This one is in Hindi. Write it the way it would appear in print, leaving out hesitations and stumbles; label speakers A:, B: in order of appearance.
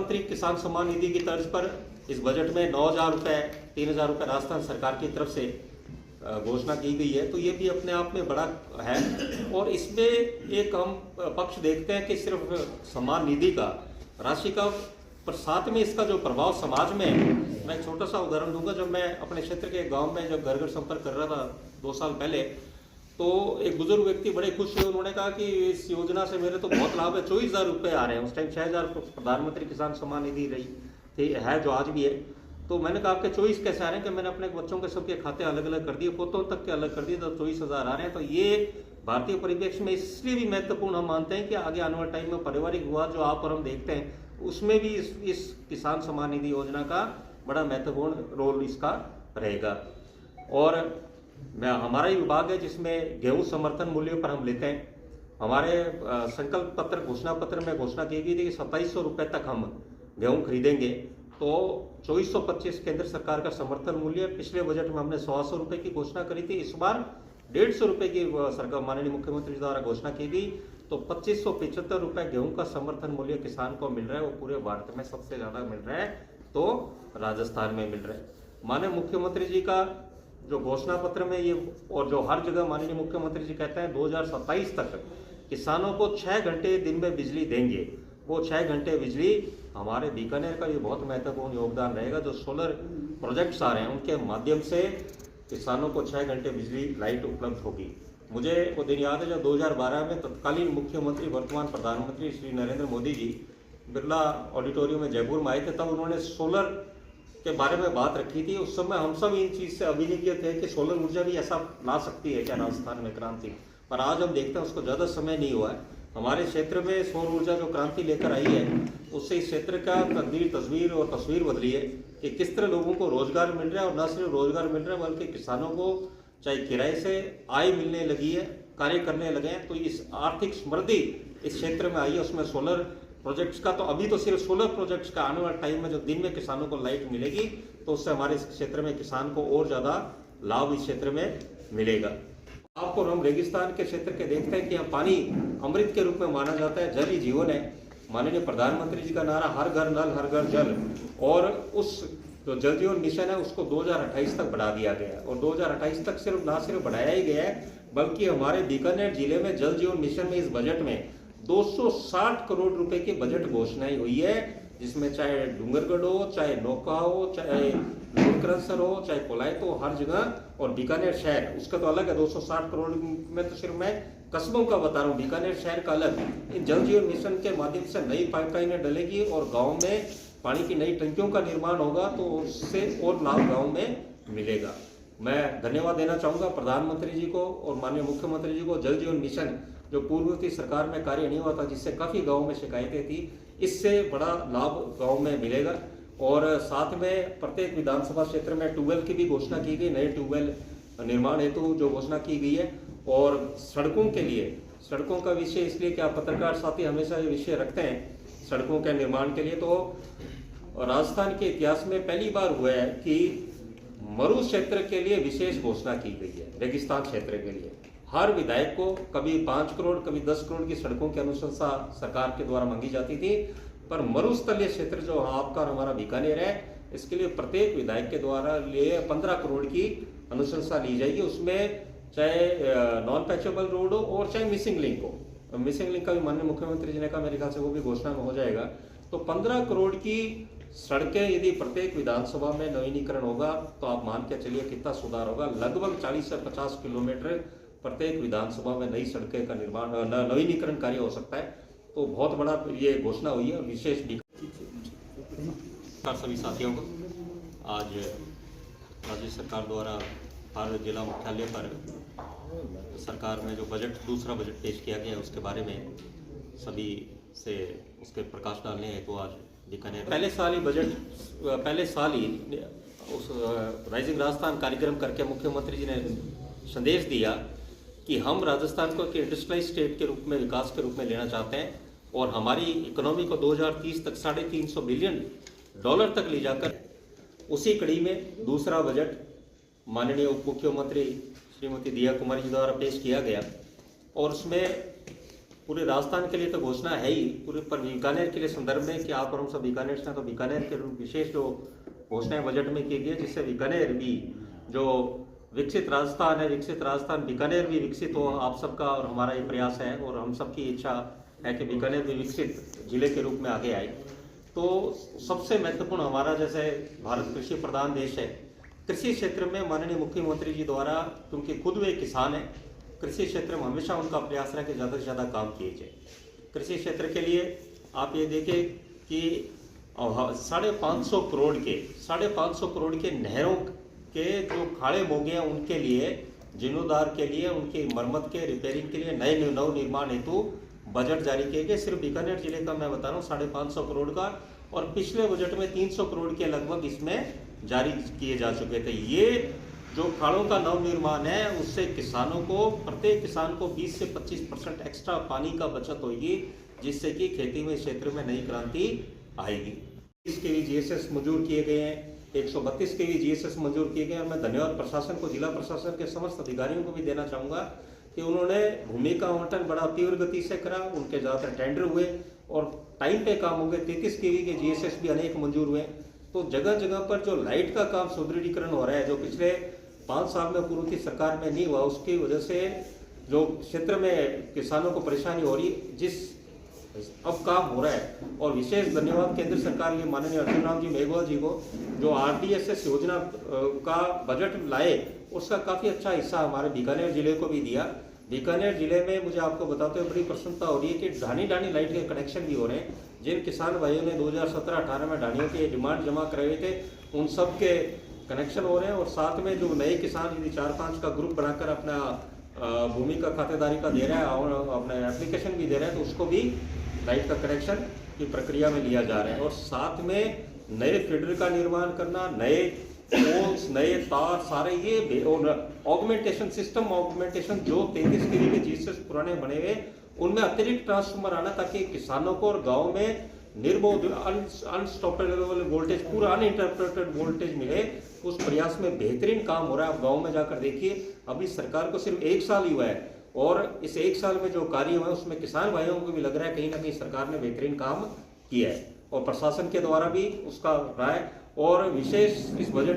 A: प्रधानमंत्री किसान सम्मान निधि की तर्ज पर इस बजट में 9,000 रुपये 3,000 रुपये राजस्थान सरकार की तरफ से घोषणा की गई है, तो ये भी अपने आप में बड़ा है। और इसमें एक हम पक्ष देखते हैं कि सिर्फ सम्मान निधि का राशि का, पर साथ में इसका जो प्रभाव समाज में है। मैं एक छोटा सा उदाहरण दूंगा। जब मैं अपने क्षेत्र के गांव में जब घर घर संपर्क कर रहा था 2 साल पहले, तो एक बुजुर्ग व्यक्ति बड़े खुश हुए। उन्होंने कहा कि इस योजना से मेरे तो बहुत लाभ है, 24,000 रुपये आ रहे हैं। उस टाइम 6,000 प्रधानमंत्री किसान सम्मान निधि रही थी, है जो आज भी है। तो मैंने कहा आपके 24 कैसे आ रहे हैं? कि मैंने अपने बच्चों के सबके खाते अलग अलग कर दिए, पोतों तक के अलग कर दिए, तो 24,000 आ रहे हैं। तो ये भारतीय परिप्रेक्ष्य में इसलिए भी महत्वपूर्ण हम मानते हैं कि आगे आने वाले टाइम में पारिवारिक विवाद जो आप और हम देखते हैं, उसमें भी इस किसान सम्मान निधि योजना का बड़ा महत्वपूर्ण रोल इसका रहेगा। और हमारा ही विभाग है जिसमें गेहूं समर्थन मूल्य पर हम लेते हैं। हमारे संकल्प पत्र घोषणा पत्र में घोषणा की गई थी कि 2700 रुपये तक हम गेहूं खरीदेंगे। तो 2425 केंद्र सरकार का समर्थन मूल्य, पिछले बजट में हमने 100 रुपये की घोषणा करी थी। इस बार 150 रुपये की सरकार माननीय मुख्यमंत्री द्वारा घोषणा की गई। तो 2575 रुपये गेहूं का समर्थन मूल्य किसान को मिल रहा है। वो पूरे भारत में सबसे ज्यादा मिल रहा है, तो राजस्थान में मिल रहा है। माननीय मुख्यमंत्री जी का जो घोषणा पत्र में ये, और जो हर जगह माननीय मुख्यमंत्री जी कहते हैं 2027 तक किसानों को 6 घंटे दिन में बिजली देंगे। वो 6 घंटे बिजली हमारे बीकानेर का ये बहुत महत्वपूर्ण योगदान रहेगा। जो सोलर प्रोजेक्ट्स आ रहे हैं उनके माध्यम से किसानों को 6 घंटे बिजली लाइट उपलब्ध होगी। मुझे वो दिन याद है जब 2012 में तत्कालीन मुख्यमंत्री वर्तमान प्रधानमंत्री श्री नरेंद्र मोदी जी बिरला ऑडिटोरियम में जयपुर में आए थे, तब उन्होंने सोलर के बारे में बात रखी थी। उस समय हम सब इन चीज से अभिनिज्ञ थे कि सोलर ऊर्जा भी ऐसा ला सकती है क्या राजस्थान में क्रांति। पर आज हम देखते हैं उसको ज्यादा समय नहीं हुआ है। हमारे क्षेत्र में सौर ऊर्जा जो क्रांति लेकर आई है, उससे इस क्षेत्र का तस्वीर और तस्वीर बदली है कि किस तरह लोगों को रोजगार मिल रहा है। और न सिर्फ रोजगार मिल रहा है बल्कि किसानों को चाहे किराए से आय मिलने लगी है, कार्य करने लगे हैं। तो इस आर्थिक समृद्धि इस क्षेत्र में आई है। उसमें सोलर प्रोजेक्ट्स का, तो अभी तो सिर्फ सोलर प्रोजेक्ट्स का, आने वाले टाइम में जो दिन में किसानों को लाइट मिलेगी तो उससे हमारे इस क्षेत्र में किसान को और ज्यादा लाभ इस क्षेत्र में मिलेगा। आपको हम रेगिस्तान के क्षेत्र के देखते हैं कि यहाँ पानी अमृत के रूप में माना जाता है, जल ही जीवन है। माननीय प्रधानमंत्री जी का नारा हर घर नल हर घर जल, और उस जो जल जीवन मिशन है उसको 2028 तक बढ़ा दिया गया है। और 2028 तक सिर्फ बढ़ाया ही गया है, बल्कि हमारे बीकानेर जिले में जल जीवन मिशन में इस बजट में 260 करोड़ रुपए की बजट घोषणाएं हुई है, जिसमें चाहे डूंगरगढ़ हो, चाहे नौका हो, चाहे लुणकरनसर हो, चाहे कोलायत हो, हर जगह। और बीकानेर शहर उसका तो अलग है, 260 करोड़ में तो सिर्फ मैं कस्बों का बता रहा हूँ, बीकानेर शहर का अलग। इन जल जीवन मिशन के माध्यम से नई पाइपलाइनें डलेगी और गाँव में पानी की नई टंकियों का निर्माण होगा, तो उससे और लाभ गाँव में मिलेगा। मैं धन्यवाद देना चाहूँगा प्रधानमंत्री जी को और माननीय मुख्यमंत्री जी को। जल जीवन मिशन जो पूर्ववर्ती सरकार में कार्य नहीं हुआ था, जिससे काफ़ी गाँव में शिकायतें थी, इससे बड़ा लाभ गाँव में मिलेगा। और साथ में प्रत्येक विधानसभा क्षेत्र में ट्यूबवेल की भी घोषणा की गई, नए ट्यूबवेल निर्माण हेतु जो घोषणा की गई है। और सड़कों के लिए, सड़कों का विषय इसलिए कि आप पत्रकार साथी हमेशा ये विषय रखते हैं सड़कों के निर्माण के लिए, तो राजस्थान के इतिहास में पहली बार हुआ है कि मरु क्षेत्र के लिए विशेष घोषणा की गई है। रेगिस्तान क्षेत्र के लिए हर विधायक को कभी 5 करोड़ कभी 10 करोड़ की सड़कों की अनुशंसा सरकार के द्वारा मांगी जाती थी, पर मरुस्थलीय क्षेत्र जो आपका और हमारा बीकानेर है, इसके लिए प्रत्येक विधायक के द्वारा लिए 15 करोड़ की अनुशंसा ली जाएगी। उसमें चाहे नॉन पैचेबल रोड हो और चाहे मिसिंग लिंक हो। मिसिंग लिंक का भी माननीय मुख्यमंत्री जी ने कहा, मेरे ख्याल से वो भी घोषणा में हो जाएगा। तो 15 करोड़ की सड़कें यदि प्रत्येक विधानसभा में नवीनीकरण होगा तो आप मान के चलिए कितना सुधार होगा। लगभग 40 से 50 किलोमीटर प्रत्येक विधानसभा में नई सड़कें का निर्माण नवीनीकरण कार्य हो सकता है। तो बहुत बड़ा ये घोषणा हुई है। विशेष सभी साथियों को आज राज्य सरकार द्वारा हर जिला मुख्यालय पर सरकार में जो बजट, दूसरा बजट पेश किया गया है, उसके बारे में सभी से उसके प्रकाश डालने हैं। तो आज बीकानेर पहले साल ही उस राइजिंग राजस्थान कार्यक्रम करके मुख्यमंत्री जी ने संदेश दिया कि हम राजस्थान को एक इंडस्ट्रियलाइज स्टेट के रूप में, विकास के रूप में लेना चाहते हैं और हमारी इकोनॉमी को 2030 तक $350 बिलियन तक ले जाकर, उसी कड़ी में दूसरा बजट माननीय उप मुख्यमंत्री श्रीमती दिया कुमारी जी द्वारा पेश किया गया। और उसमें पूरे राजस्थान के लिए तो घोषणा है ही, पूरे पर बीकानेर के लिए संदर्भ में कि आप और हम सब बीकानेर से हैं, तो बीकानेर के विशेष जो घोषणाएं बजट में की गई है, जिससे बीकानेर भी जो विकसित राजस्थान है, विकसित राजस्थान बीकानेर भी विकसित हो, आप सबका और हमारा ये प्रयास है और हम सबकी इच्छा है कि बीकानेर भी विकसित जिले के रूप में आगे आए। तो सबसे महत्वपूर्ण हमारा, जैसे भारत कृषि प्रधान देश है, कृषि क्षेत्र में माननीय मुख्यमंत्री जी द्वारा, क्योंकि खुद वे किसान हैं, कृषि क्षेत्र में हमेशा उनका प्रयास रहा कि ज़्यादा से ज़्यादा काम किए जाए। कृषि क्षेत्र के लिए आप ये देखें कि 550 करोड़ के नहरों के जो खाड़े मोगे हैं उनके लिए, जीर्णोद्धार के लिए, उनकी मरम्मत के, रिपेयरिंग के लिए नए नव निर्माण हेतु बजट जारी किए गए। सिर्फ बीकानेर जिले का मैं बता रहा हूँ 550 करोड़ का, और पिछले बजट में 300 करोड़ के लगभग इसमें जारी किए जा चुके थे। ये जो खाड़ों का नव निर्माण है, उससे किसानों को, प्रत्येक किसान को 20 से 25% एक्स्ट्रा पानी का बचत होगी, जिससे कि खेती में क्षेत्र में नई क्रांति आएगी। 30 के भी GSS मंजूर किए गए हैं, 132 के भी GSS मंजूर किए गए। और मैं धन्यवाद प्रशासन को, जिला प्रशासन के समस्त अधिकारियों को भी देना चाहूँगा कि उन्होंने भूमि का आवंटन बड़ा तीव्र गति से करा, उनके ज़्यादातर टेंडर हुए और टाइम पे काम हो गए। 33 KV के GSS भी अनेक मंजूर हुए। तो जगह जगह पर जो लाइट का काम सुदृढ़ीकरण हो रहा है, जो पिछले 5 साल में पूर्व की सरकार में नहीं हुआ, उसकी वजह से जो क्षेत्र में किसानों को परेशानी हो रही, जिस अब काम हो रहा है। और विशेष धन्यवाद केंद्र सरकार के माननीय अर्जुन राम जी मेघवाल जी को, जो RDSS योजना का बजट लाए, उसका काफ़ी अच्छा हिस्सा हमारे बीकानेर जिले को भी दिया। बीकानेर जिले में मुझे आपको बताते हुए बड़ी प्रसन्नता हो रही है कि ढानी लाइट के कनेक्शन भी हो रहे हैं। जिन किसान भाइयों ने 2017-18 में ढानियों के डिमांड जमा कराए थे, उन सब के कनेक्शन हो रहे हैं। और साथ में जो नए किसान यदि 4-5 का ग्रुप बनाकर अपना भूमि का खातेदारी का दे रहा है और अपना एप्लीकेशन भी दे रहा है, तो उसको भी लाइट का कनेक्शन की प्रक्रिया में लिया जा रहा है। और साथ में नए फीडर का निर्माण करना, नए पोल्स, नए तार, सारे ये ऑगमेंटेशन सिस्टम, ऑगमेंटेशन जो 33 KV के GSS पुराने बने हुए, उनमें अतिरिक्त ट्रांसफार्मर आना, ताकि किसानों को और गाँव में निर्बोध अनस्टॉपेबल वोल्टेज, पूरा अनइंटरप्रेटेड वोल्टेज मिले। उस प्रयास में बेहतरीन काम हो रहा है। आप गाँव में जाकर देखिए, अभी सरकार को सिर्फ 1 साल ही हुआ है और इस 1 साल में जो कार्य हुआ है उसमें किसान भाइयों को भी लग रहा है कहीं ना कहीं सरकार ने बेहतरीन काम किया है, और प्रशासन के द्वारा भी उसका रहा है। और विशेष इस बजट